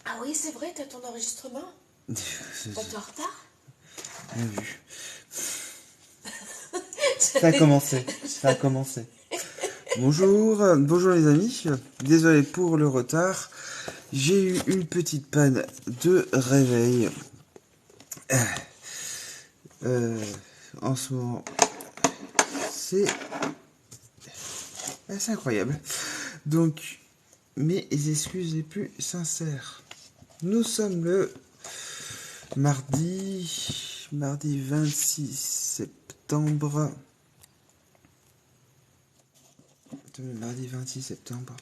Ah oui, c'est vrai, t'as ton enregistrement. T'es en retard. Bien vu. Ça a commencé. Ça a commencé. Bonjour les amis. Désolé pour le retard. J'ai eu une petite panne de réveil. En ce moment, c'est assez incroyable. Donc, mes excuses les plus sincères. Nous sommes le mardi 26 septembre. Le mardi 26 septembre.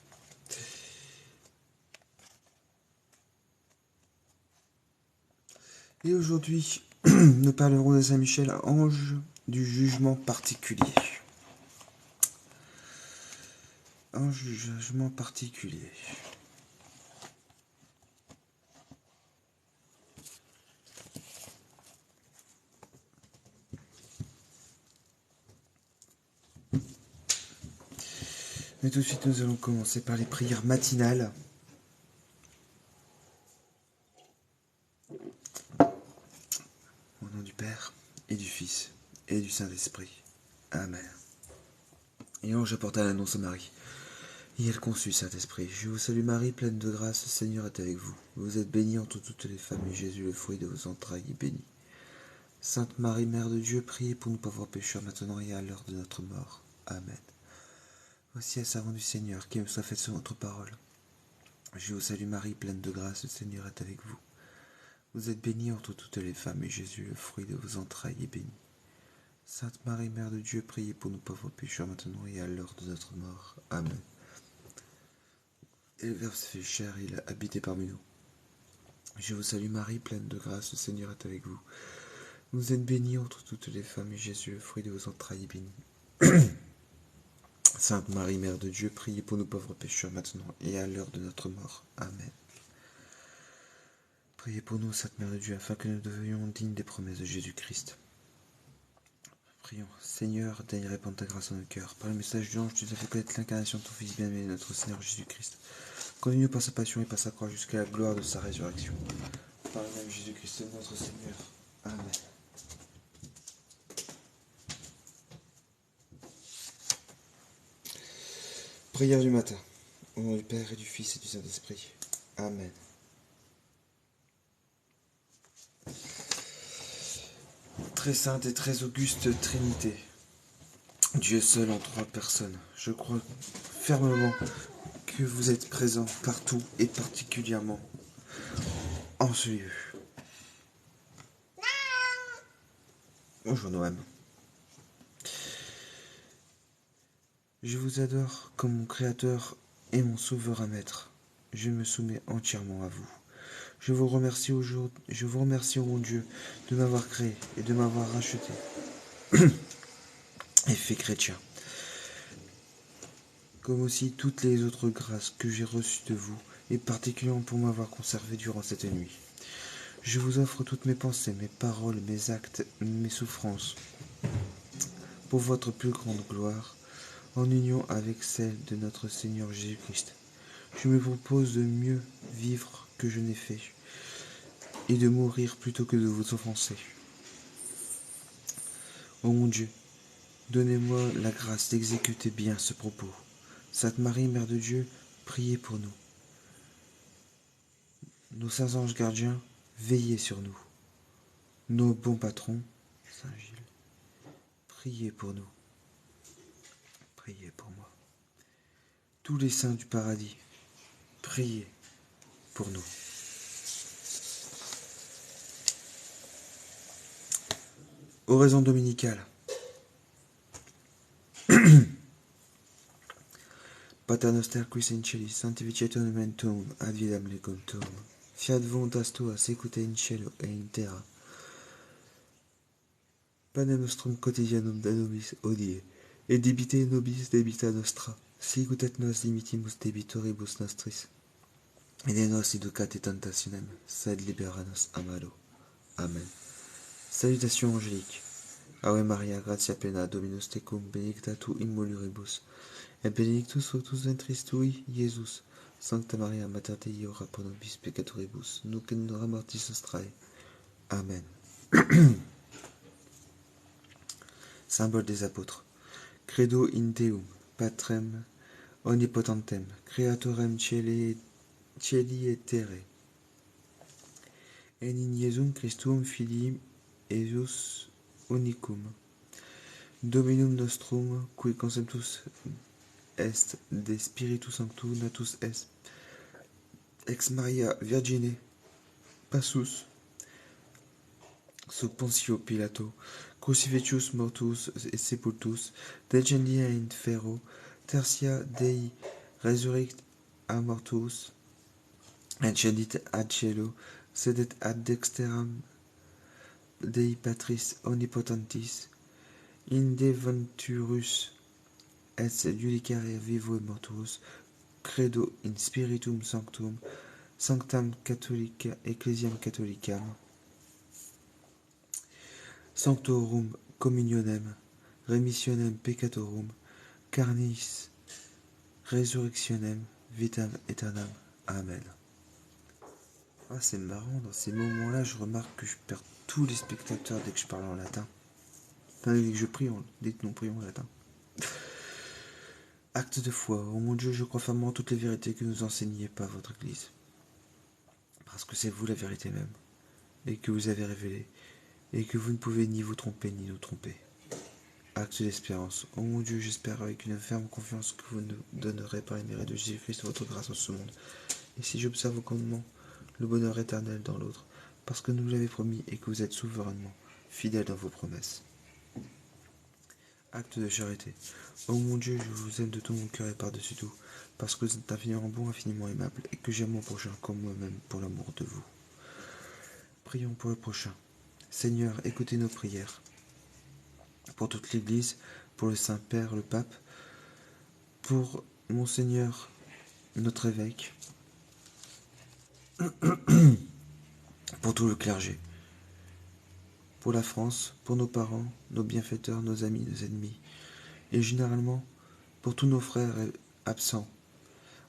Et aujourd'hui, nous parlerons de Saint Michel, ange du jugement particulier. Ange du jugement particulier. Mais tout de suite, nous allons commencer par les prières matinales. Au nom du Père, et du Fils, et du Saint-Esprit. Amen. Et ange apporta l'annonce à Marie. Et elle conçut Saint-Esprit. Je vous salue Marie, pleine de grâce, le Seigneur est avec vous. Vous êtes bénie entre toutes les femmes, et Jésus, le fruit de vos entrailles, est béni. Sainte Marie, Mère de Dieu, priez pour nous pauvres pécheurs, maintenant et à l'heure de notre mort. Amen. Voici la servante du Seigneur, qui me soit faite sur votre parole. Je vous salue Marie, pleine de grâce, le Seigneur est avec vous. Vous êtes bénie entre toutes les femmes, et Jésus, le fruit de vos entrailles, est béni. Sainte Marie, Mère de Dieu, priez pour nous pauvres pécheurs, maintenant et à l'heure de notre mort. Amen. Et le Verbe s'est fait chair, il a habité parmi nous. Je vous salue Marie, pleine de grâce, le Seigneur est avec vous. Vous êtes bénie entre toutes les femmes, et Jésus, le fruit de vos entrailles, est béni. Sainte Marie, Mère de Dieu, priez pour nous pauvres pécheurs, maintenant et à l'heure de notre mort. Amen. Priez pour nous, Sainte Mère de Dieu, afin que nous devenions dignes des promesses de Jésus-Christ. Prions. Seigneur, daigne répandre ta grâce en nos cœurs. Par le message de l'ange, tu nous as fait connaître l'incarnation de ton Fils bien-aimé, notre Seigneur Jésus-Christ. Conduis-nous par sa passion et par sa croix jusqu'à la gloire de sa résurrection. Par le même Jésus-Christ, notre Seigneur. Amen. Prière du matin. Au nom du Père et du Fils et du Saint-Esprit. Amen. Très sainte et très auguste Trinité, Dieu seul en trois personnes, je crois fermement que vous êtes présents partout et particulièrement en ce lieu. Bonjour Noam. Je vous adore comme mon Créateur et mon Souverain Maître. Je me soumets entièrement à vous. Je vous remercie, ô mon Dieu, de m'avoir créé et de m'avoir racheté et fait chrétien, comme aussi toutes les autres grâces que j'ai reçues de vous, et particulièrement pour m'avoir conservé durant cette nuit. Je vous offre toutes mes pensées, mes paroles, mes actes, mes souffrances, pour votre plus grande gloire, en union avec celle de notre Seigneur Jésus-Christ. Je me propose de mieux vivre que je n'ai fait, et de mourir plutôt que de vous offenser. Ô mon Dieu, donnez-moi la grâce d'exécuter bien ce propos. Sainte Marie, Mère de Dieu, priez pour nous. Nos saints anges gardiens, veillez sur nous. Nos bons patrons, Saint Gilles, priez pour nous. Priez pour moi. Tous les saints du paradis, priez pour nous. Oraison dominicale. Pater noster quis in celis sanctificetur nomen tuum, ad vidam lecum tuum. Fiat voluntas tua secute in cielo et in terra. Panem nostrum quotidianum da nobis hodie, et debite nobis debita nostra, sicut et nos dimittimus debitoribus nostris. Et ne nos inducat et tentationem, sed libera nos a malo. Amen. Salutations angéliques. Ave Maria, gratia plena, Dominus tecum, benedicta tu in mulieribus, et benedictus fructus ventris tui, Iesus. Sancta Maria, Mater Dei, ora pro nobis peccatoribus, nunc et in hora mortis nostrae. Amen. Symbole des apôtres. Credo in Deum, Patrem omnipotentem, Creatorem Caeli et terrae, et in Iesum Christum Filii eius unicum, Dominum nostrum, qui conceptus est de Spiritus Sanctu, natus est ex Maria Virgine passus sub Pontio Pilato, crucifixus mortus et sepultus, descendia in ferro, tertia Dei resurrect a mortus, ascendit ad cielo, sedet ad dexteram Dei Patris omnipotentis, in deventurus et judicare vivo et mortuos, credo in Spiritum Sanctum, Sanctam Catholica Ecclesiam Catholicam, Sanctorum communionem, remissionem peccatorum, carnis resurrectionem, vitam aeternam. Amen. Ah, c'est marrant, dans ces moments-là, je remarque que je perds tous les spectateurs dès que je parle en latin. Enfin, dès que je prie, dès que nous prions en latin. Acte de foi. Ô mon Dieu, je crois fermement en toutes les vérités que nous enseignez par votre Église. Parce que c'est vous la vérité même, et que vous avez révélée, et que vous ne pouvez ni vous tromper, ni nous tromper. Acte d'espérance. Ô mon Dieu, j'espère avec une ferme confiance que vous nous donnerez par les mérites de Jésus-Christ votre grâce en ce monde. Et si j'observe vos commandements, le bonheur éternel dans l'autre, parce que nous l'avez promis et que vous êtes souverainement fidèle dans vos promesses. Acte de charité. Ô mon Dieu, je vous aime de tout mon cœur et par-dessus tout, parce que vous êtes infiniment bon, infiniment aimable, et que j'aime mon prochain comme moi-même pour l'amour de vous. Prions pour le prochain. Seigneur, écoutez nos prières. Pour toute l'Église, pour le Saint-Père, le Pape, pour Monseigneur, notre évêque, pour tout le clergé, pour la France, pour nos parents, nos bienfaiteurs, nos amis, nos ennemis, et généralement pour tous nos frères absents.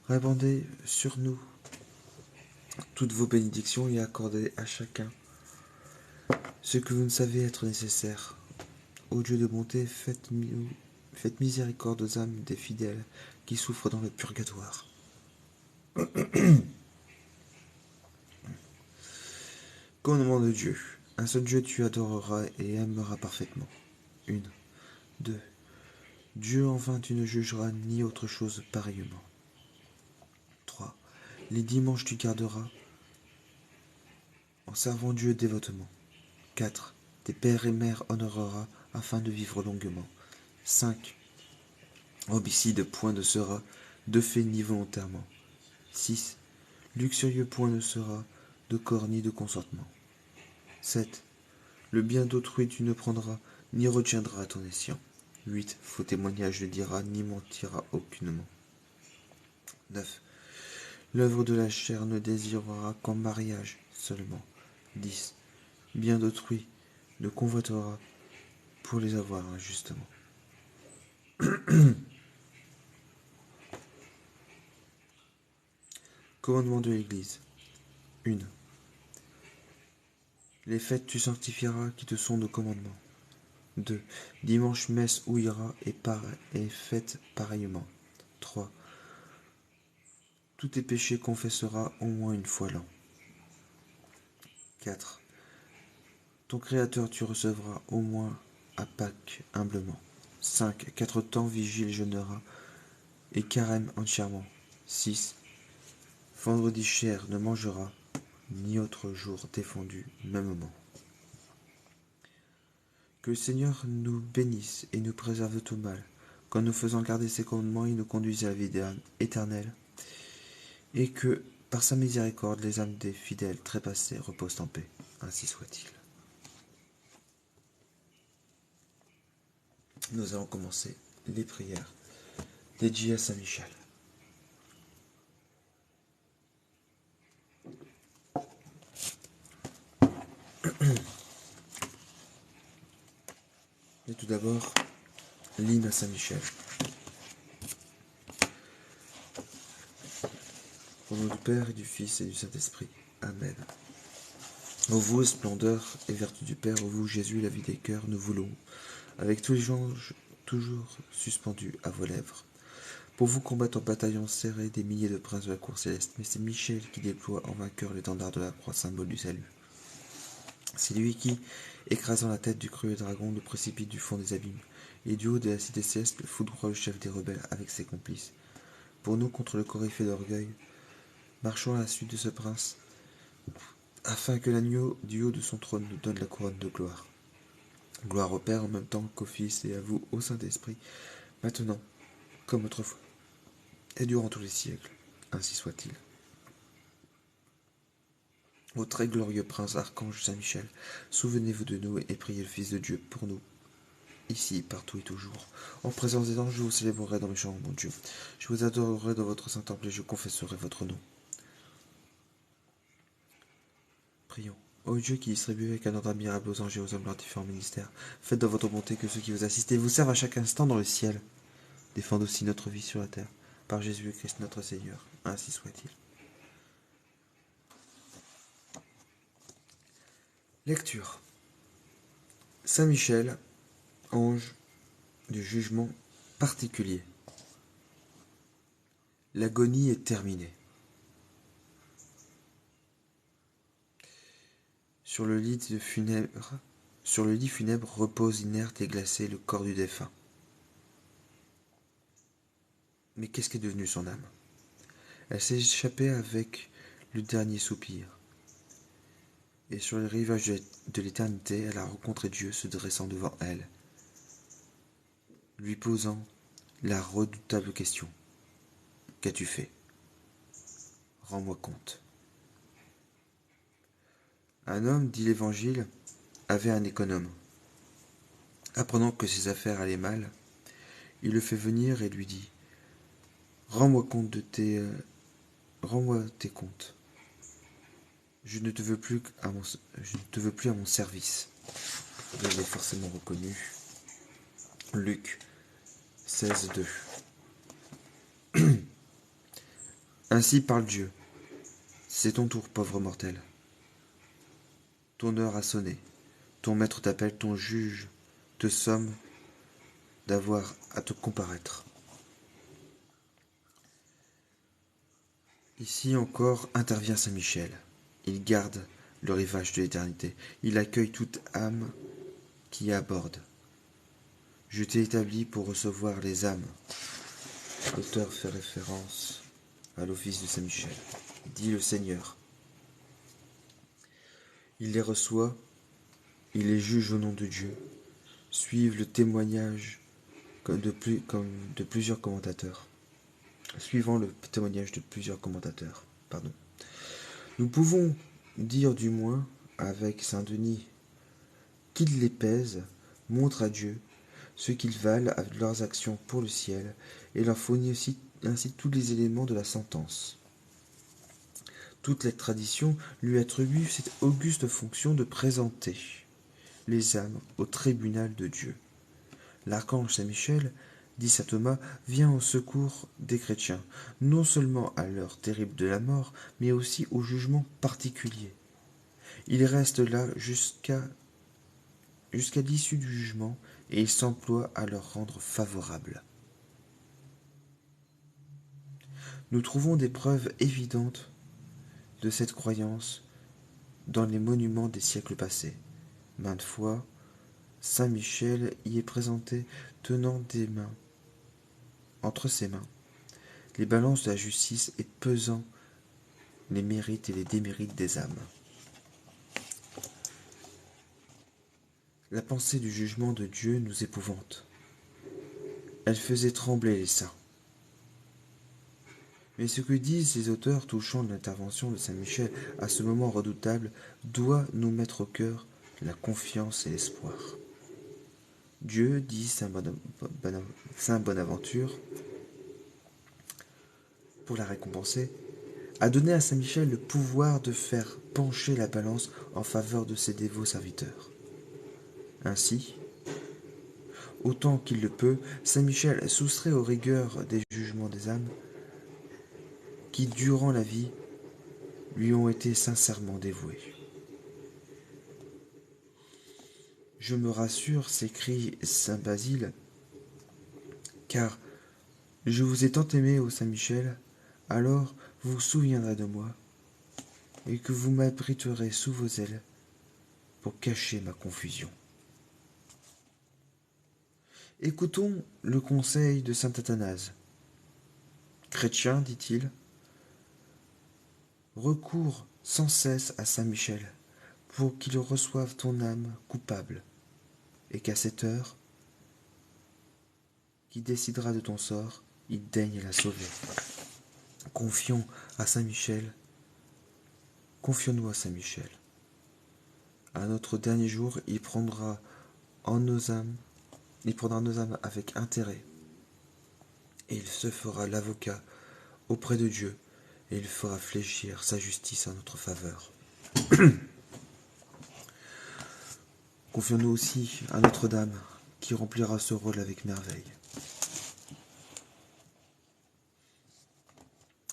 Répandez sur nous toutes vos bénédictions et accordez à chacun ce que vous ne savez être nécessaire. Ô Dieu de bonté, faites miséricorde aux âmes des fidèles qui souffrent dans le purgatoire. Commandement de Dieu. Un seul Dieu tu adoreras et aimeras parfaitement. 1. 2. Dieu enfin tu ne jugeras ni autre chose pareillement. 3. Les dimanches tu garderas en servant Dieu dévotement. 4. Tes pères et mères honoreras afin de vivre longuement. 5. Homicide point ne sera de fait ni volontairement. 6. Luxurieux point ne sera de corps ni de consentement. 7. Le bien d'autrui tu ne prendras ni retiendras à ton escient. 8. Faux témoignage ne dira ni mentira aucunement. 9. L'œuvre de la chair ne désirera qu'en mariage seulement. 10. Bien d'autrui ne convoitera pour les avoir injustement. Commandement de l'Église. 1. Les fêtes tu sanctifieras qui te sont de commandement. 2. Dimanche messe ouillera et fête pareillement. 3. Tous tes péchés confessera au moins une fois l'an. 4. Ton Créateur tu recevras au moins à Pâques humblement. 5. 4 temps vigile jeûnera et carême entièrement. 6. Vendredi cher ne mangera, ni autre jour défendu mêmement. Que le Seigneur nous bénisse et nous préserve de tout mal, qu'en nous faisant garder ses commandements, il nous conduise à la vie éternelle, et que, par sa miséricorde, les âmes des fidèles trépassés reposent en paix. Ainsi soit-il. Nous allons commencer les prières dédiées à Saint Michel. Et tout d'abord, l'hymne à Saint Michel. Au nom du Père et du Fils et du Saint-Esprit. Amen. Ô vous, splendeur et vertu du Père, ô vous, Jésus, la vie des cœurs, nous voulons, avec tous les anges toujours suspendus à vos lèvres. Pour vous combattre en bataillon serré des milliers de princes de la cour céleste, mais c'est Michel qui déploie en vainqueur l'étendard de la croix, symbole du salut. C'est lui qui, écrasant la tête du cruel dragon, le précipite du fond des abîmes, et du haut de la cité céleste, le foudroie le chef des rebelles avec ses complices. Pour nous, contre le coryphée d'orgueil, marchons à la suite de ce prince, afin que l'agneau du haut de son trône nous donne la couronne de gloire. Gloire au Père en même temps qu'au Fils et à vous, au Saint-Esprit, maintenant, comme autrefois, et durant tous les siècles. Ainsi soit-il. Ô très glorieux prince archange Saint-Michel, souvenez-vous de nous et priez le Fils de Dieu pour nous, ici, partout et toujours. En présence des anges, je vous célébrerai dans mes chants, mon Dieu. Je vous adorerai dans votre saint temple et je confesserai votre nom. Prions. Ô Dieu qui distribue avec un ordre admirable aux anges et aux hommes leurs différents ministères, faites de votre bonté que ceux qui vous assistent et vous servent à chaque instant dans le ciel défendent aussi notre vie sur la terre. Par Jésus-Christ notre Seigneur, ainsi soit-il. Lecture. Saint Michel, ange du jugement particulier. L'agonie est terminée. Sur le lit funèbre repose inerte et glacé le corps du défunt. Mais qu'est-ce qu'est devenu son âme? Elle s'est échappée avec le dernier soupir. Et sur les rivages de l'éternité, elle a rencontré Dieu se dressant devant elle, lui posant la redoutable question. Qu'as-tu fait? Rends-moi compte. Un homme, dit l'Évangile, avait un économe. Apprenant que ses affaires allaient mal, il le fait venir et lui dit « Rends-moi tes comptes. Je ne te veux plus à mon service. » Vous l'avez forcément reconnu. Luc 16, 2. Ainsi parle Dieu. C'est ton tour, pauvre mortel. Ton heure a sonné. Ton maître t'appelle, ton juge te somme d'avoir à te comparaître. Ici encore intervient Saint Michel. Il garde le rivage de l'éternité. Il accueille toute âme qui aborde. Je t'ai établi pour recevoir les âmes. L'auteur fait référence à l'office de Saint Michel. Dit le Seigneur. Il les reçoit, il les juge au nom de Dieu. Suivent le témoignage de plusieurs commentateurs. Suivant le témoignage de plusieurs commentateurs. Nous pouvons dire du moins avec saint Denis qu'ils les pèsent, montrent à Dieu ce qu'ils valent avec leurs actions pour le ciel et leur fournit ainsi tous les éléments de la sentence. Toutes les traditions lui attribuent cette auguste fonction de présenter les âmes au tribunal de Dieu. L'archange Saint-Michel, dit saint Thomas, vient au secours des chrétiens, non seulement à l'heure terrible de la mort, mais aussi au jugement particulier. Il reste là jusqu'à l'issue du jugement et il s'emploie à leur rendre favorables. Nous trouvons des preuves évidentes de cette croyance dans les monuments des siècles passés. Maintes fois, Saint Michel y est présenté tenant entre ses mains les balances de la justice et pesant les mérites et les démérites des âmes. La pensée du jugement de Dieu nous épouvante. Elle faisait trembler les saints. Mais ce que disent les auteurs touchant l'intervention de Saint Michel à ce moment redoutable doit nous mettre au cœur la confiance et l'espoir. Dieu, dit Saint Bonaventure, pour la récompenser, a donné à Saint Michel le pouvoir de faire pencher la balance en faveur de ses dévots serviteurs. Ainsi, autant qu'il le peut, Saint Michel soustrait aux rigueurs des jugements des âmes qui, durant la vie, lui ont été sincèrement dévoués. Je me rassure, s'écrie saint Basile, car je vous ai tant aimé, ô Saint Michel, alors vous vous souviendrez de moi, et que vous m'abriterez sous vos ailes pour cacher ma confusion. Écoutons le conseil de saint Athanase. Chrétien, dit-il, recours sans cesse à saint Michel pour qu'il reçoive ton âme coupable, et qu'à cette heure, qui décidera de ton sort, il daigne la sauver. Confions à saint Michel, confions-nous à saint Michel. À notre dernier jour, il prendra nos âmes avec intérêt, et il se fera l'avocat auprès de Dieu, et il fera fléchir sa justice en notre faveur. Confions-nous aussi à Notre-Dame, qui remplira ce rôle avec merveille.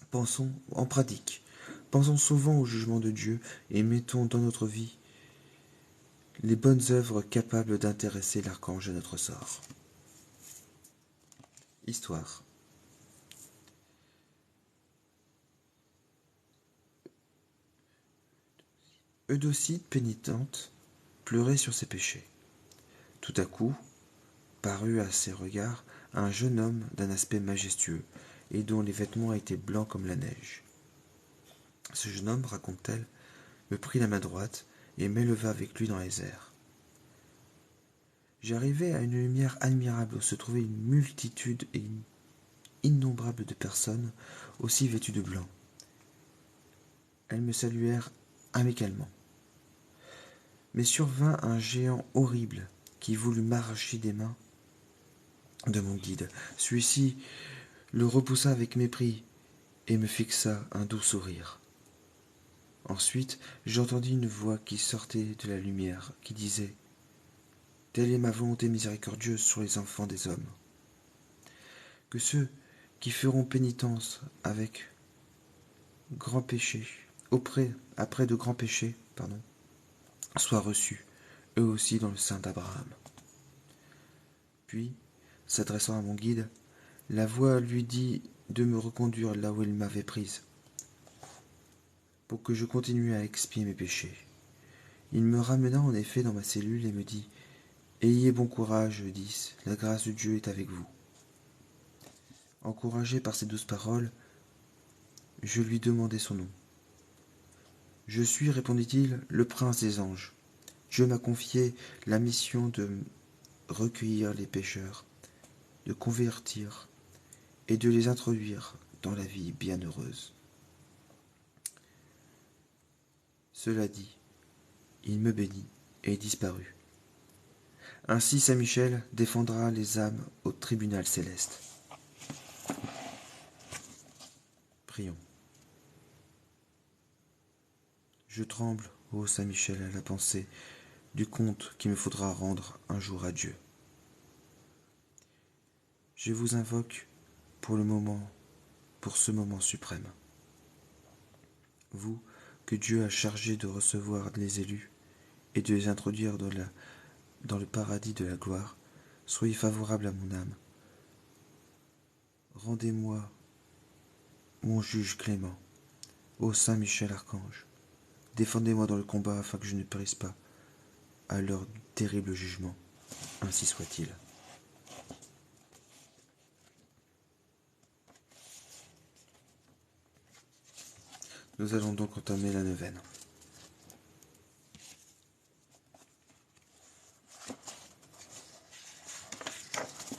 Pensons en pratique, pensons souvent au jugement de Dieu, et mettons dans notre vie les bonnes œuvres capables d'intéresser l'archange à notre sort. Histoire. Eudocie, pénitente, pleurait sur ses péchés. Tout à coup, parut à ses regards un jeune homme d'un aspect majestueux et dont les vêtements étaient blancs comme la neige. Ce jeune homme, raconte-t-elle, me prit la main droite et m'éleva avec lui dans les airs. J'arrivai à une lumière admirable où se trouvait une multitude et innombrable de personnes aussi vêtues de blanc. Elles me saluèrent amicalement. Mais survint un géant horrible qui voulut m'arracher des mains de mon guide. Celui-ci le repoussa avec mépris et me fixa un doux sourire. Ensuite, j'entendis une voix qui sortait de la lumière, qui disait « Telle est ma volonté miséricordieuse sur les enfants des hommes. Que ceux qui feront pénitence avec grand péché, après de grands péchés, soient reçus, eux aussi dans le sein d'Abraham. » Puis, s'adressant à mon guide, la voix lui dit de me reconduire là où elle m'avait prise, pour que je continue à expier mes péchés. Il me ramena en effet dans ma cellule et me dit « Ayez bon courage, Eudice, la grâce de Dieu est avec vous. » Encouragé par ces douces paroles, je lui demandai son nom. « Je suis, répondit-il, le prince des anges. Dieu m'a confié la mission de recueillir les pécheurs, de convertir et de les introduire dans la vie bienheureuse. » Cela dit, il me bénit et disparut. Ainsi Saint Michel défendra les âmes au tribunal céleste. Prions. Je tremble, ô Saint Michel, à la pensée du compte qu'il me faudra rendre un jour à Dieu. Je vous invoque pour ce moment suprême. Vous, que Dieu a chargé de recevoir les élus et de les introduire dans le paradis de la gloire, soyez favorable à mon âme. Rendez-moi mon juge clément, ô Saint Michel Archange. Défendez-moi dans le combat afin que je ne périsse pas à l'heure du terrible jugement. Ainsi soit-il. Nous allons donc entamer la neuvaine.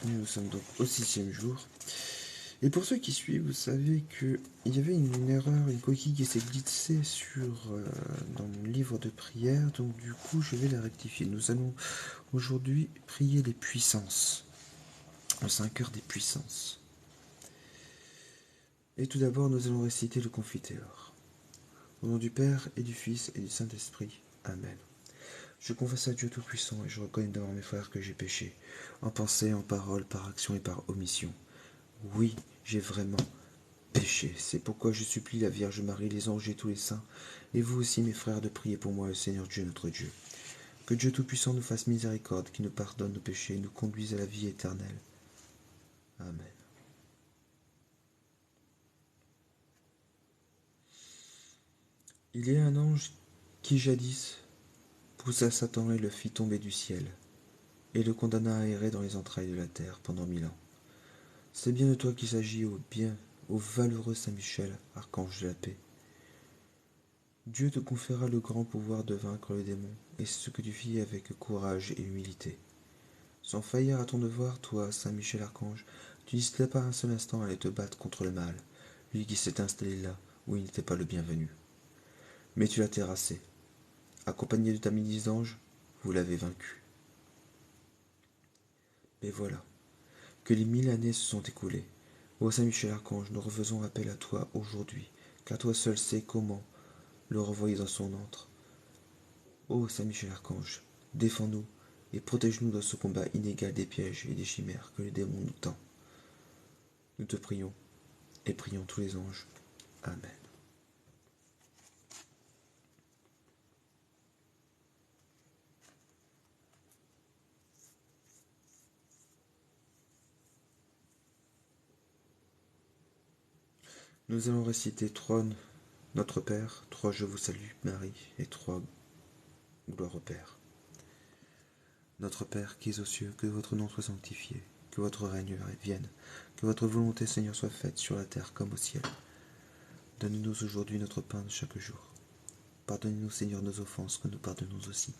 Nous sommes donc au 6e jour. Et pour ceux qui suivent, vous savez qu'il y avait une erreur, une coquille qui s'est glissée dans mon livre de prière. Donc du coup, je vais la rectifier. Nous allons aujourd'hui prier les puissances. Le 5 heures des puissances. Et tout d'abord, nous allons réciter le Confiteor. Au nom du Père et du Fils et du Saint-Esprit. Amen. Je confesse à Dieu Tout-Puissant et je reconnais devant mes frères que j'ai péché, en pensée, en parole, par action et par omission. Oui, j'ai vraiment péché. C'est pourquoi je supplie la Vierge Marie, les anges et tous les saints, et vous aussi mes frères, de prier pour moi, le Seigneur Dieu notre Dieu. Que Dieu Tout-Puissant nous fasse miséricorde, qui nous pardonne nos péchés et nous conduise à la vie éternelle. Amen. Il y a un ange qui jadis poussa Satan et le fit tomber du ciel, et le condamna à errer dans les entrailles de la terre pendant 1000 ans. C'est bien de toi qu'il s'agit, ô valeureux Saint Michel, archange de la paix. Dieu te conféra le grand pouvoir de vaincre le démon, et c'est ce que tu fis avec courage et humilité. Sans faillir à ton devoir, toi, Saint Michel Archange, tu n'hésitais pas un seul instant à aller te battre contre le mal, lui qui s'est installé là où il n'était pas le bienvenu. Mais tu l'as terrassé. Accompagné de ta milice d'anges, vous l'avez vaincu. Mais voilà, que les 1000 années se sont écoulées. Ô Saint Michel Archange, nous refaisons appel à toi aujourd'hui, car toi seul sais comment le renvoyer dans son antre. Ô Saint Michel Archange, défends-nous et protège-nous dans ce combat inégal des pièges et des chimères que le démon nous tend. Nous te prions et prions tous les anges. Amen. Nous allons réciter 3 Notre Père, 3 Je vous salue Marie et 3 Gloire au Père. Notre Père qui es aux cieux, que votre nom soit sanctifié, que votre règne vienne, que votre volonté Seigneur soit faite sur la terre comme au ciel. Donne-nous aujourd'hui notre pain de chaque jour. Pardonnez-nous Seigneur nos offenses, que nous pardonnons aussi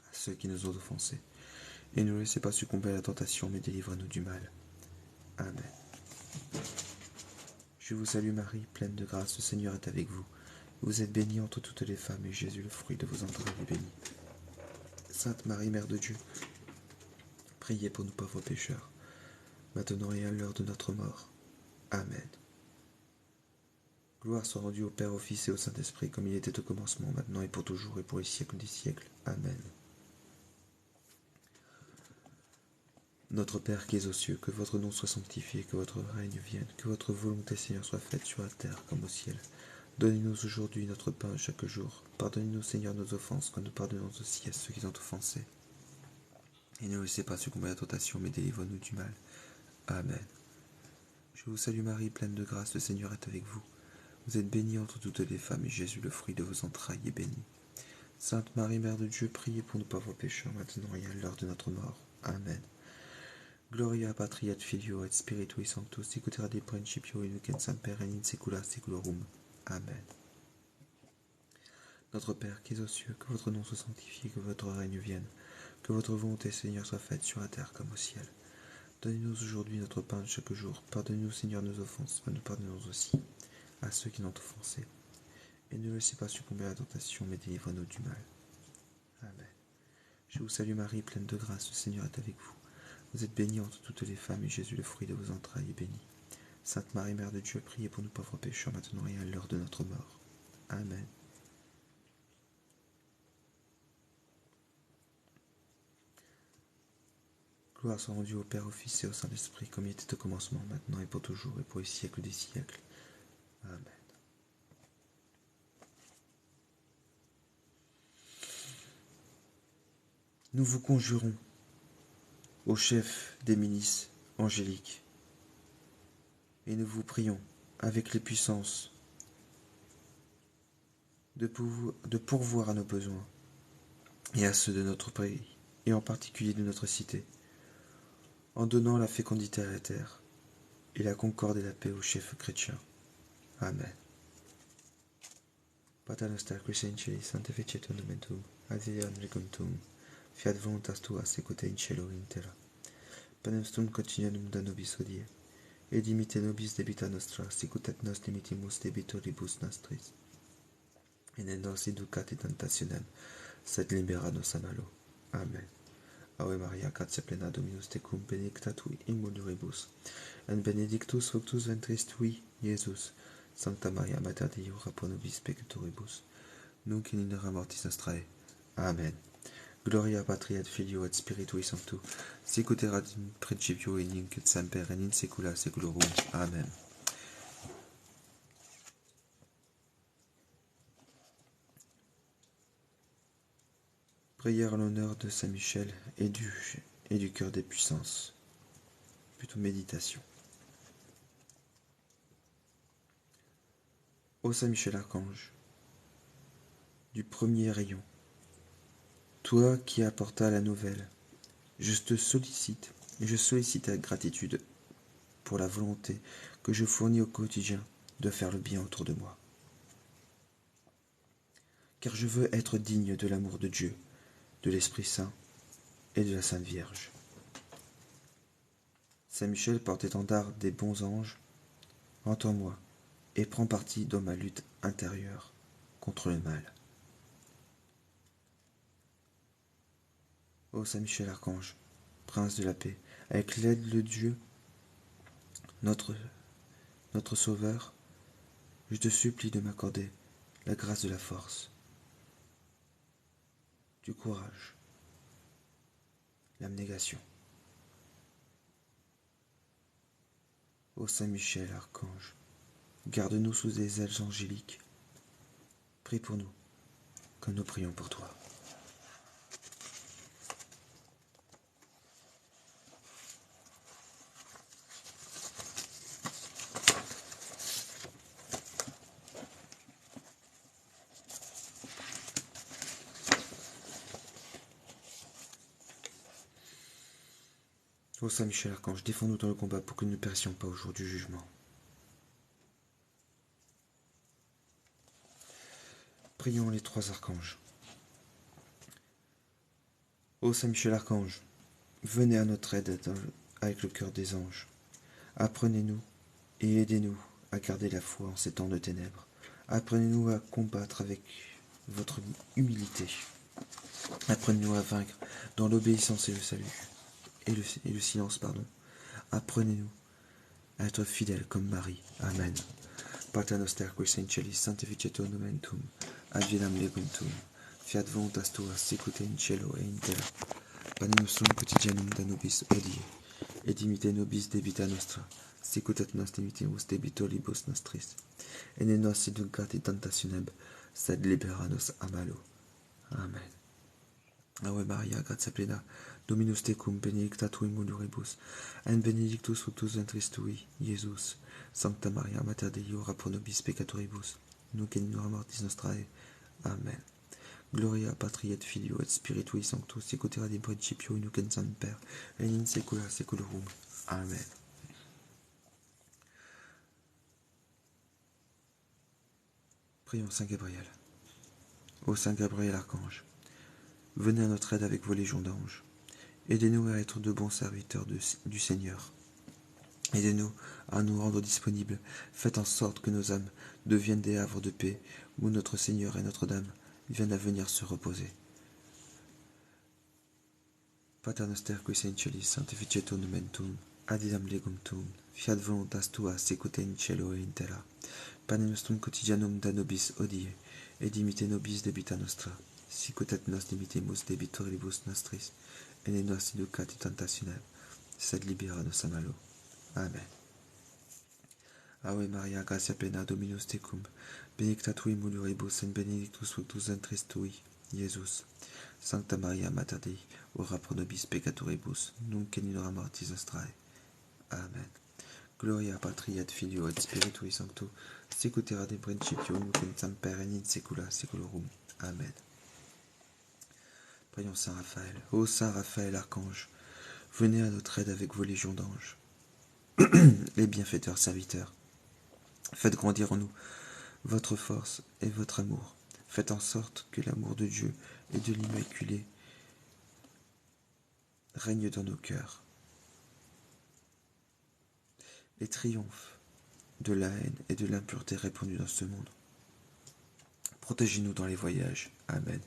à ceux qui nous ont offensés. Et ne nous laissez pas succomber à la tentation, mais délivre-nous du mal. Amen. Je vous salue Marie, pleine de grâce, le Seigneur est avec vous. Vous êtes bénie entre toutes les femmes, et Jésus, le fruit de vos entrailles, est béni. Sainte Marie, Mère de Dieu, priez pour nous pauvres pécheurs, maintenant et à l'heure de notre mort. Amen. Gloire soit rendue au Père, au Fils et au Saint-Esprit, comme il était au commencement, maintenant et pour toujours, et pour les siècles des siècles. Amen. Notre Père qui es aux cieux, que votre nom soit sanctifié, que votre règne vienne, que votre volonté, Seigneur, soit faite sur la terre comme au ciel. Donnez-nous aujourd'hui notre pain chaque jour. Pardonnez-nous, Seigneur, nos offenses, comme nous pardonnons aussi à ceux qui nous ont offensés. Et ne nous laissez pas succomber à la tentation, mais délivre-nous du mal. Amen. Je vous salue Marie, pleine de grâce, le Seigneur est avec vous. Vous êtes bénie entre toutes les femmes, et Jésus, le fruit de vos entrailles, est béni. Sainte Marie, Mère de Dieu, priez pour nous pauvres pécheurs, maintenant et à l'heure de notre mort. Amen. Gloria patri et filio et spiritui sanctus, sic ut erat in principio et nunc et semper et in saecula saeculorum. Amen. Notre Père qui es aux cieux, que votre nom soit sanctifié, que votre règne vienne, que votre volonté, Seigneur, soit faite sur la terre comme au ciel. Donnez-nous aujourd'hui notre pain de chaque jour. Pardonnez-nous, Seigneur, nos offenses, comme nous pardonnons aussi à ceux qui nous ont offensés. Et ne nous laissez pas succomber à la tentation, mais délivre-nous du mal. Amen. Je vous salue Marie, pleine de grâce, le Seigneur est avec vous. Vous êtes bénie entre toutes les femmes, et Jésus, le fruit de vos entrailles, est béni. Sainte Marie, Mère de Dieu, priez pour nous pauvres pécheurs, maintenant et à l'heure de notre mort. Amen. Gloire soit rendue au Père, au Fils et au Saint-Esprit, comme il était au commencement, maintenant et pour toujours, et pour les siècles des siècles. Amen. Nous vous conjurons, au chef des milices angéliques, et nous vous prions, avec les puissances, de pourvoir à nos besoins, et à ceux de notre pays, et en particulier de notre cité, en donnant la fécondité à la terre, et la concorde et la paix aux chefs chrétiens. Amen. Pater noster qui es in celis, sanctificetur nomen tuum, adiutorium regum tuum, fiat voluntas tua sicut in cielo et in terra. Panem nostrum quotidianum da nobis hodie, et dimitte nobis debita nostra, sicut et nos dimittimus debitoribus nostris. Et ne nos inducat in tentationem, sed libera nos a malo. Amen. Ave Maria, gratia plena Dominus tecum, benedicta tu in mulieribus, et benedictus fructus ventris tui, Iesus. Sancta Maria, Mater Dei, ora pro nobis peccatoribus, nunc in hora mortis nostrae. Amen. Gloria Patri et Filio et Spiritui Sancto, sic ut erat in principio et nunc et semper et in saecula saeculorum. Amen. Prière en l'honneur de Saint Michel et du cœur des puissances. Plutôt méditation. Ô Saint Michel Archange, du premier rayon, toi qui apportas la nouvelle, je te sollicite et je sollicite ta gratitude pour la volonté que je fournis au quotidien de faire le bien autour de moi. Car je veux être digne de l'amour de Dieu, de l'Esprit Saint et de la Sainte Vierge. Saint Michel, porte-étendard des bons anges, entends-moi et prends parti dans ma lutte intérieure contre le mal. Ô Saint Michel Archange, prince de la paix, avec l'aide de Dieu, notre Sauveur, je te supplie de m'accorder la grâce de la force, du courage, l'abnégation. Ô Saint Michel Archange, garde-nous sous des ailes angéliques. Prie pour nous, comme nous prions pour toi. Ô Saint Michel Archange, défends-nous dans le combat pour que nous ne périssions pas au jour du jugement. Prions les trois archanges. Ô Saint Michel Archange, venez à notre aide avec le cœur des anges. Apprenez-nous et aidez-nous à garder la foi en ces temps de ténèbres. Apprenez-nous à combattre avec votre humilité. Apprenez-nous à vaincre dans l'obéissance et le salut, et le silence, pardon. Apprenez-nous à être fidèles comme Marie. Amen. Pater noster qui sei in celis sanctificetur nomen tuum, advenam legum tuum, fiat voluntas tua sicut in cielo et in terra. Panem nostrum quotidianum da nobis hodie, et dimitte nobis debita nostra, sicut et nos dimittimus debitoribus nostris, et ne nos inducat in tentationem, sed libera nos a malo. Amen. Ave Maria, gratia plena, Dominus tecum, benedicta tui mulieribus, et benedictus fructus ventris tui, Iesus. Sancta Maria, Mater Dei, ora pro nobis peccatoribus, nunc et in hora mortis nostrae. Amen. Gloria Patri et Filio et Spiritui Sanctus, sicut erat in principio, nunc et semper, et in saecula saeculorum. Amen. Prions Saint Gabriel. Ô Saint Gabriel Archange, venez à notre aide avec vos légions d'anges. Aidez-nous à être de bons serviteurs du Seigneur. Aidez-nous à nous rendre disponibles. Faites en sorte que nos âmes deviennent des havres de paix, où notre Seigneur et Notre-Dame viennent à venir se reposer. Pater noster qui sei in celis sanctificetur nomen tuum, advenam legum tuum, fiat voluntas tua sicut in cielo et in terra. Panem nostrum quotidianum da nobis hodie, et dimitte nobis debita nostra, sicut et nos dimittimus debitoribus nostris, et ne nos inducat in tentationem, sed libera nos a malo. Amen. Ave Maria, gratia plena, Dominus tecum, benedicta tui mulieribus, et benedictus fructus ventris tui, Iesus. Sancta Maria, Mater Dei, ora pro nobis peccatoribus, nunc et in hora mortis nostrae. Amen. Gloria Patri et Filio et Spiritui Sancto, sicut erat in principio, nunc et semper, et in saecula saeculorum. Amen. Prions Saint Raphaël. Ô Saint Raphaël, Archange, venez à notre aide avec vos légions d'anges. Les bienfaiteurs serviteurs, faites grandir en nous votre force et votre amour. Faites en sorte que l'amour de Dieu et de l'Immaculée règne dans nos cœurs et triomphe de la haine et de l'impureté répandue dans ce monde. Protégez-nous dans les voyages. Amen.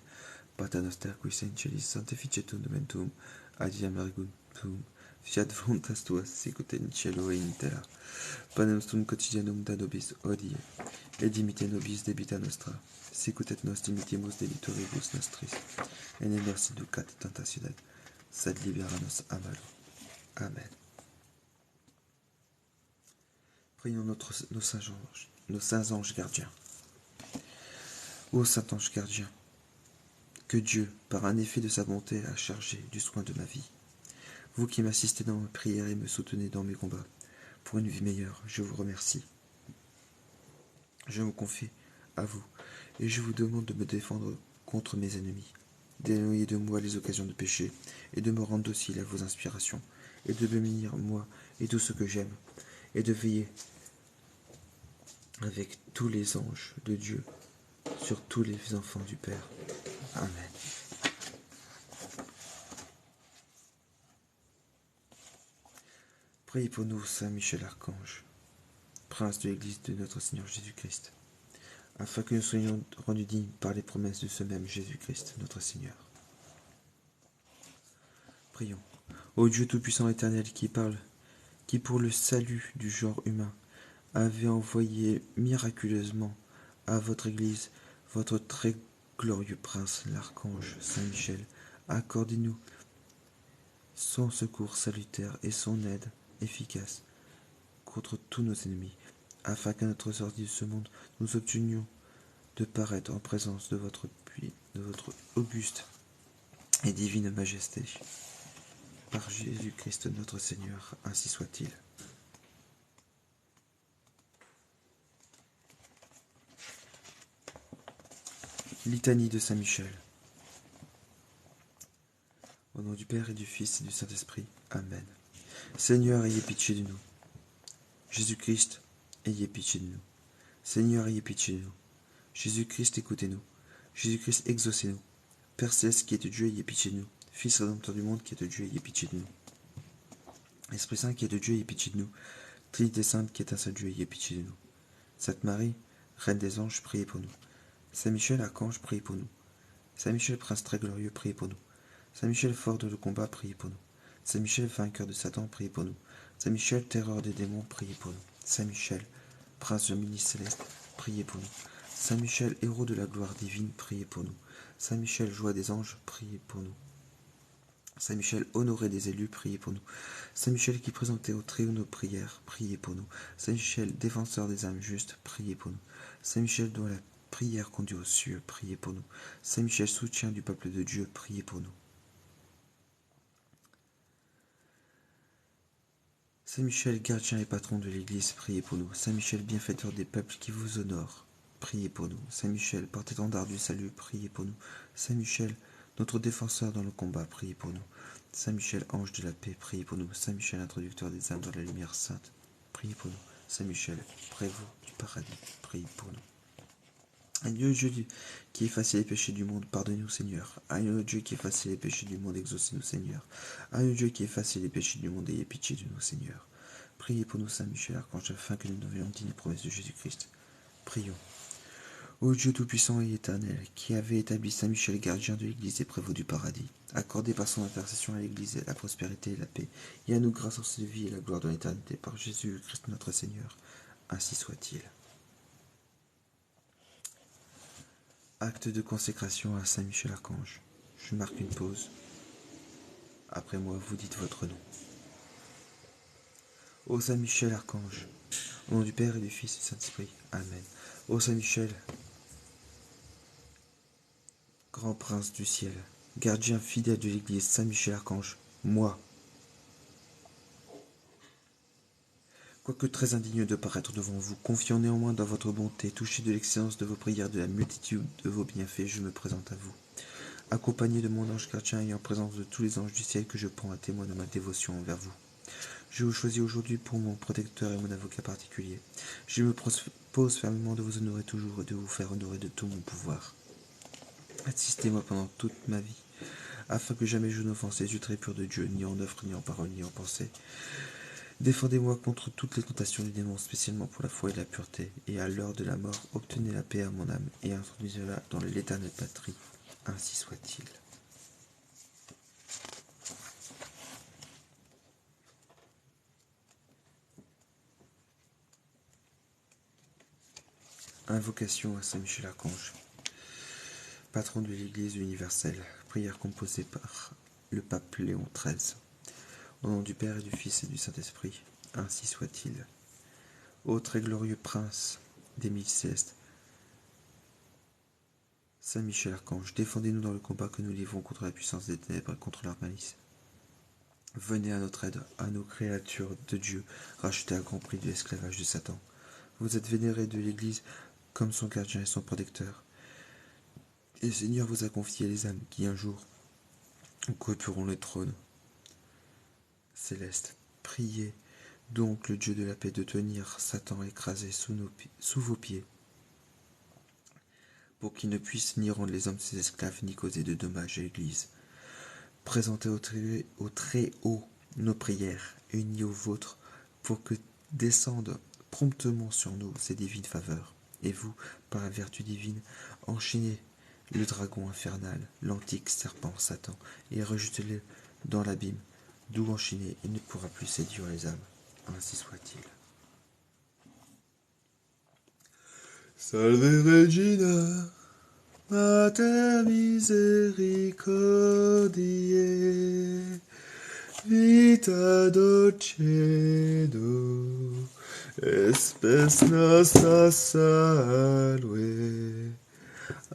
Pater noster qui sei in celis sanctificetur nomen tuum, advenam regum tuum, fiat voluntas tua sicut in cielo et in terra. Panem nostrum quotidianum da nobis hodie, et dimitte nobis debita nostra, sicut et nos dimittimus debitoribus nostris, et ne nos inducat in tentationem, sed libera nos a malo. Amen. Prions nos saints anges gardiens. Ô saint ange gardien, que Dieu, par un effet de sa bonté, a chargé du soin de ma vie. Vous qui m'assistez dans mes prières et me soutenez dans mes combats, pour une vie meilleure, je vous remercie. Je me confie à vous, et je vous demande de me défendre contre mes ennemis, d'éloigner de moi les occasions de péché, et de me rendre docile à vos inspirations, et de bénir moi et tout ce que j'aime, et de veiller avec tous les anges de Dieu sur tous les enfants du Père. Amen. Priez pour nous, Saint Michel Archange, Prince de l'Église de notre Seigneur Jésus-Christ, afin que nous soyons rendus dignes par les promesses de ce même Jésus-Christ, notre Seigneur. Prions. Ô Dieu Tout-Puissant Éternel qui parle, qui pour le salut du genre humain avait envoyé miraculeusement à votre Église votre très glorieux prince, l'archange Saint Michel, accordez-nous son secours salutaire et son aide efficace contre tous nos ennemis, afin qu'à notre sortie de ce monde, nous obtenions de paraître en présence de votre auguste et divine majesté. Par Jésus-Christ notre Seigneur, ainsi soit-il. Litanie de Saint Michel. Au nom du Père et du Fils et du Saint-Esprit. Amen. Seigneur, ayez pitié de nous. Jésus-Christ, ayez pitié de nous. Seigneur, ayez pitié de nous. Jésus-Christ, écoutez-nous. Jésus-Christ, exaucez-nous. Père céleste qui êtes Dieu, ayez pitié de nous. Fils rédempteur du monde qui êtes Dieu, ayez pitié de nous. Esprit Saint qui êtes Dieu, ayez pitié de nous. Trinité Sainte qui est un seul Dieu, ayez pitié de nous. Sainte Marie, Reine des anges, priez pour nous. Saint Michel, archange, priez pour nous. Saint Michel, prince très glorieux, priez pour nous. Saint Michel, fort de le combat, priez pour nous. Saint Michel, vainqueur de Satan, priez pour nous. Saint Michel, terreur des démons, priez pour nous. Saint Michel, prince de ministre céleste, priez pour nous. Saint Michel, héros de la gloire divine, priez pour nous. Saint Michel, joie des anges, priez pour nous. Saint Michel, honoré des élus, priez pour nous. Saint Michel qui présentait au Très-Haut nos prières, priez pour nous. Saint Michel, défenseur des âmes justes, priez pour nous. Saint Michel, dont la prière conduit aux cieux, priez pour nous. Saint Michel, soutien du peuple de Dieu, priez pour nous. Saint Michel, gardien et patron de l'Église, priez pour nous. Saint Michel, bienfaiteur des peuples qui vous honorent, priez pour nous. Saint Michel, porte-étendard du salut, priez pour nous. Saint Michel, notre défenseur dans le combat, priez pour nous. Saint Michel, ange de la paix, priez pour nous. Saint Michel, introducteur des âmes dans la lumière sainte, priez pour nous. Saint Michel, prévôt du paradis, priez pour nous. Agneau Dieu qui effaçait les péchés du monde, pardonnez-nous Seigneur. Agneau Dieu qui effaçait les péchés du monde, exaucez-nous Seigneur. Agneau Dieu qui effaçait les péchés du monde, ayez pitié de nous Seigneur. Priez pour nous Saint Michel Archange, afin que nous devenions dignes des promesses de Jésus-Christ. Prions. Ô Dieu tout-puissant et éternel, qui avait établi Saint Michel gardien de l'Église et prévôt du paradis, accordez par son intercession à l'Église la prospérité et la paix, et à nous grâce en cette vie et la gloire de l'éternité par Jésus-Christ notre Seigneur. Ainsi soit-il. Acte de consécration à Saint Michel Archange. Je marque une pause. Après moi, vous dites votre nom. Ô Saint Michel Archange, au nom du Père et du Fils et du Saint-Esprit. Amen. Ô Saint Michel, grand prince du ciel, gardien fidèle de l'Église, Saint Michel Archange, moi, quoique très indigne de paraître devant vous, confiant néanmoins dans votre bonté, touché de l'excellence de vos prières, de la multitude de vos bienfaits, je me présente à vous. Accompagné de mon ange gardien et en présence de tous les anges du ciel que je prends à témoin de ma dévotion envers vous. Je vous choisis aujourd'hui pour mon protecteur et mon avocat particulier. Je me propose fermement de vous honorer toujours et de vous faire honorer de tout mon pouvoir. Assistez-moi pendant toute ma vie, afin que jamais je n'offense les yeux très purs de Dieu, ni en œuvre, ni en parole, ni en pensée. Défendez-moi contre toutes les tentations du démon, spécialement pour la foi et la pureté, et à l'heure de la mort, obtenez la paix à mon âme, et introduisez-la dans l'éternelle patrie. Ainsi soit-il. Invocation à Saint Michel Archange, patron de l'Église universelle, prière composée par le pape Léon XIII. Au nom du Père et du Fils et du Saint-Esprit, ainsi soit-il. Ô très glorieux prince des mille célestes, Saint Michel Archange, défendez-nous dans le combat que nous livrons contre la puissance des ténèbres et contre leur malice. Venez à notre aide, à nos créatures de Dieu, rachetées à grand prix de l'esclavage de Satan. Vous êtes vénérés de l'Église comme son gardien et son protecteur. Et le Seigneur vous a confié les âmes qui, un jour, occuperont le trône céleste. Priez donc le Dieu de la paix de tenir Satan écrasé sous vos pieds, pour qu'il ne puisse ni rendre les hommes ses esclaves, ni causer de dommages à l'Église. Présentez au Très-Haut nos prières, unies aux vôtres, pour que descendent promptement sur nous ses divines faveurs. Et vous, par la vertu divine, enchaînez le dragon infernal, l'antique serpent Satan, et rejetez-le dans l'abîme, d'où enchaîné il ne pourra plus séduire les âmes. Ainsi soit-il. Salve Regina, Mater misericordiae, vita dulcedo, espes nostra salve.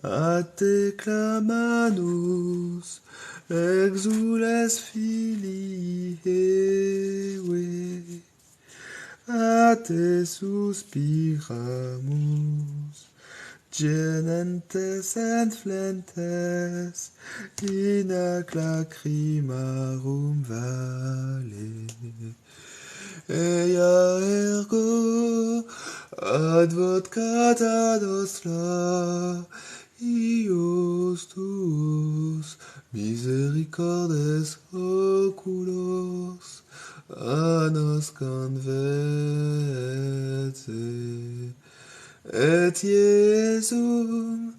A te clamamus, exules filii Eve, a te suspiramus, gementes et flentes, in ac lacrimarum vale. Ea ergo advocata nostra, ius tuus misericordes oculos a nos converte. Et Iesum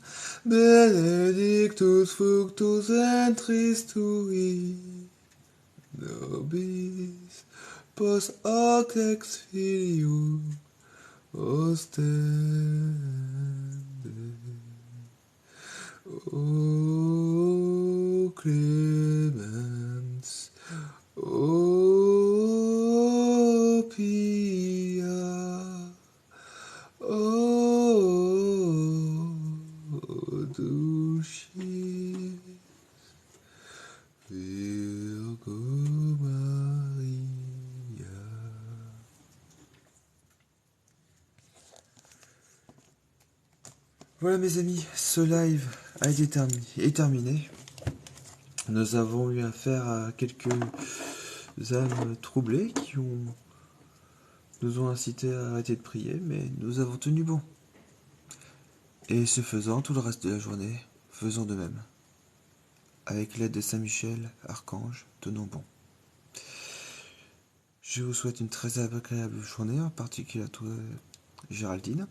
benedictus fructus ventris tui, nobis post hoc ex filium ostende. O clemens, o pia, o dulcis Virgo Maria. Voilà mes amis, ce live a été terminé. Nous avons eu affaire à quelques âmes troublées qui nous ont incités à arrêter de prier, mais nous avons tenu bon. Et ce faisant, tout le reste de la journée, faisons de même. Avec l'aide de Saint Michel, Archange, tenons bon. Je vous souhaite une très agréable journée, en particulier à toi, Géraldine.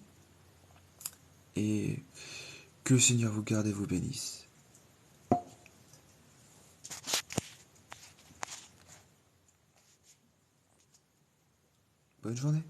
Et que le Seigneur vous garde et vous bénisse. Bonne journée.